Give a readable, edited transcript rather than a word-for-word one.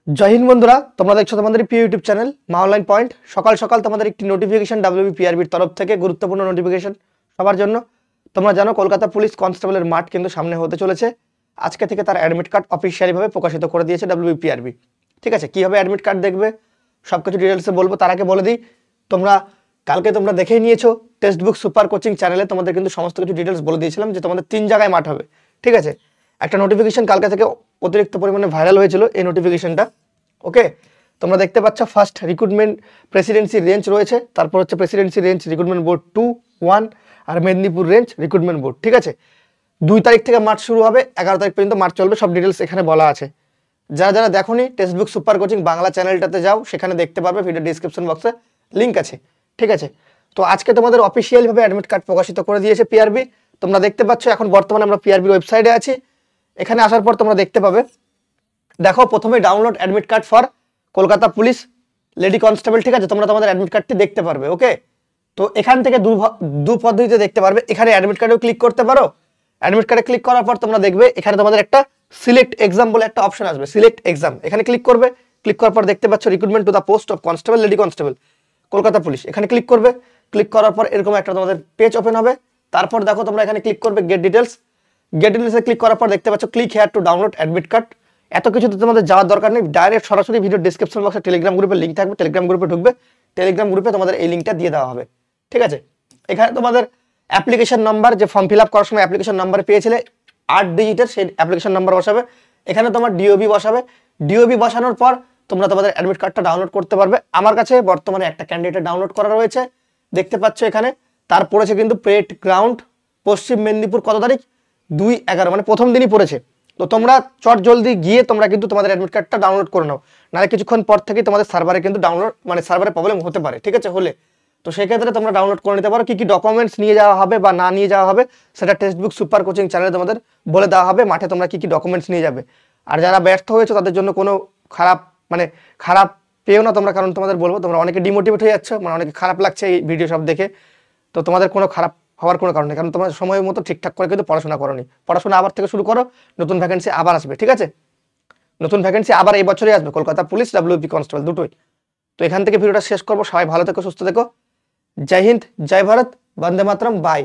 জয় হিন্দ বন্ধুরা, তোমরা দেখছো তোমাদের প্রিয় ইউটিউব চ্যানেল মা অনলাইন পয়েন্ট। সকাল সকাল তোমাদের একটি নোটিফিকেশন WBPRBর তরফ থেকে, গুরুত্বপূর্ণ নোটিফিকেশন সবার জন্য। তোমরা জানো কলকাতা পুলিশ কনস্টেবলের মাঠ কিন্তু সামনে হতে চলেছে। আজকে থেকে তার অ্যাডমিট কার্ড অফিসিয়ালিভাবে প্রকাশিত করে দিয়েছে WBPRB। ঠিক আছে, কীভাবে অ্যাডমিট কার্ড দেখবে সব কিছু ডিটেলসে বলবো। তার আগে বলে দিই, কালকে তোমরা দেখেই নিয়েছো টেক্সট বুক সুপার কোচিং চ্যানেলে তোমাদের কিন্তু সমস্ত কিছু ডিটেলস বলে দিয়েছিলাম যে তোমাদের 3 জায়গায় মাঠ হবে। ঠিক আছে, একটা নোটিফিকেশন কালকে থেকে অতিরিক্ত পরিমাণে ভাইরাল হয়েছিল এই নোটিফিকেশনটা। ওকে, তোমরা দেখতে পাচ্ছ ফার্স্ট রিক্রুটমেন্ট প্রেসিডেন্সি রেঞ্জ রয়েছে, তারপর হচ্ছে প্রেসিডেন্সি রেঞ্জ রিক্রুটমেন্ট বোর্ড 2, 1 আর মেদিনীপুর রেঞ্জ রিক্রুটমেন্ট বোর্ড। ঠিক আছে, 2 তারিখ থেকে মার্চ শুরু হবে, 11 তারিখ পর্যন্ত মার্চ চলবে। সব ডিটেলস এখানে বলা আছে। যারা যারা দেখোনি text book super coaching Bangla চ্যানেলটাতে যাও, সেখানে দেখতে পারবে, ভিডিও ডিসক্রিপশন বক্সে লিঙ্ক আছে। ঠিক আছে, তো আজকে তোমাদের অফিসিয়ালভাবে অ্যাডমিট কার্ড প্রকাশিত করে দিয়েছে পিআরবি। তোমরা দেখতে পাচ্ছ এখন বর্তমানে আমরা পিআরবির ওয়েবসাইটে আছি। এখানে আসার পর তোমরা দেখতে পাবে, দেখো প্রথমে download admit card for Kolkata police lady constable. ঠিক আছে, তোমরা তোমাদের অ্যাডমিট কার্ডটি দেখতে পারবে। ওকে, তো এখান থেকে দু পদ্ধতিতে দেখতে পারবে। এখানে অ্যাডমিট কার্ডেও ক্লিক করতে পারো। অ্যাডমিট কার্ডে ক্লিক করার পর তোমরা দেখবে এখানে তোমাদের একটা সিলেক্ট এক্সাম বলে একটা অপশন আসবে, সিলেক্ট এক্সাম। এখানে ক্লিক করবে। ক্লিক করার পর দেখতে পাচ্ছ recruitment to the post of constable lady constable Kolkata police. এখানে ক্লিক করবে। ক্লিক করার পর এরকম একটা তোমাদের পেজ ওপেন হবে। তারপর দেখো তোমরা এখানে ক্লিক করবে গেট ডিটেলস। গেট ডিটেলসে ক্লিক করার পর দেখতে পাচ্ছ click here to download admit card. এত কিছুতে তোমাদের যাওয়ার দরকার নেই, ডাইরেক্ট সরাসরি ভিডিও ডিসক্রিপশন বক্সে টেলিগ্রাম গ্রুপের লিঙ্ক থাকবে, টেলিগ্রাম গ্রুপে ঢুকবে। টেলিগ্রাম গ্রুপে তোমাদের এই লিঙ্কটা দিয়ে দেওয়া হবে। ঠিক আছে, এখানে তোমাদের অ্যাপ্লিকেশন নাম্বার, যে ফর্ম ফিল আপ করার সময় অ্যাপ্লিকেশন নাম্বার পেয়েছিলে 8 ডিজিটের, সেই অ্যাপ্লিকেশন নাম্বার বসাবে। এখানে তোমার ডিওবি বসাবে। ডিওবি বসানোর পর তোমরা তোমাদের অ্যাডমিট কার্ডটা ডাউনলোড করতে পারবে। আমার কাছে বর্তমানে একটা ক্যান্ডিডেট ডাউনলোড করা রয়েছে, দেখতে পাচ্ছ এখানে। তার পড়েছে কিন্তু প্রেড গ্রাউন্ড, পশ্চিম মেদিনীপুর, কত তারিখ? 2/11, মানে প্রথম দিনই পড়েছে। তো তোমরা চট জলদি গিয়ে তোমরা কিন্তু তোমাদের অ্যাডমিট কার্ডটা ডাউনলোড করে নাও, নাহলে কিছুক্ষণ পর থেকেই তোমাদের সার্ভারে কিন্তু ডাউনলোড, মানে সার্ভারে প্রবলেম হতে পারে। ঠিক আছে, হলে তো সেক্ষেত্রে তোমরা ডাউনলোড করে নিতে পারো। কি ডকুমেন্টস নিয়ে যাওয়া হবে বা না নিয়ে যাওয়া হবে সেটা টেক্সট বুক সুপার কোচিং চ্যানেলে তোমাদের বলে দেওয়া হবে। মাঠে তোমরা কি ডকুমেন্টস নিয়ে যাবে। আর যারা ব্যর্থ হয়েছে তাদের জন্য কোনো খারাপ পেও না তোমরা, কারণ তোমাদের বলবো তোমরা অনেকে ডিমোটিভেট হয়ে যাচ্ছ, মানে অনেকে খারাপ লাগছে এই ভিডিও সব দেখে। তো তোমাদের কোনো খারাপ হওয়ার কোনো কারণ নেই, কারণ তোমরা সময় মতো ঠিকঠাক করে কিন্তু পড়াশোনা করোনি। পড়াশোনা আবার থেকে শুরু করো, নতুন ভ্যাকেন্সি আবার আসবে। ঠিক আছে, নতুন ভ্যাকেন্সি আবার এই বছরই আসবে, কলকাতা পুলিশ WP কনস্টেবল দুটোই। তো এখান থেকে ভিডিওটা শেষ করবো। সবাই ভালো থেকো, সুস্থ থেকো। জয় হিন্দ, জয় ভারত, বন্দে মাতরম, বাই।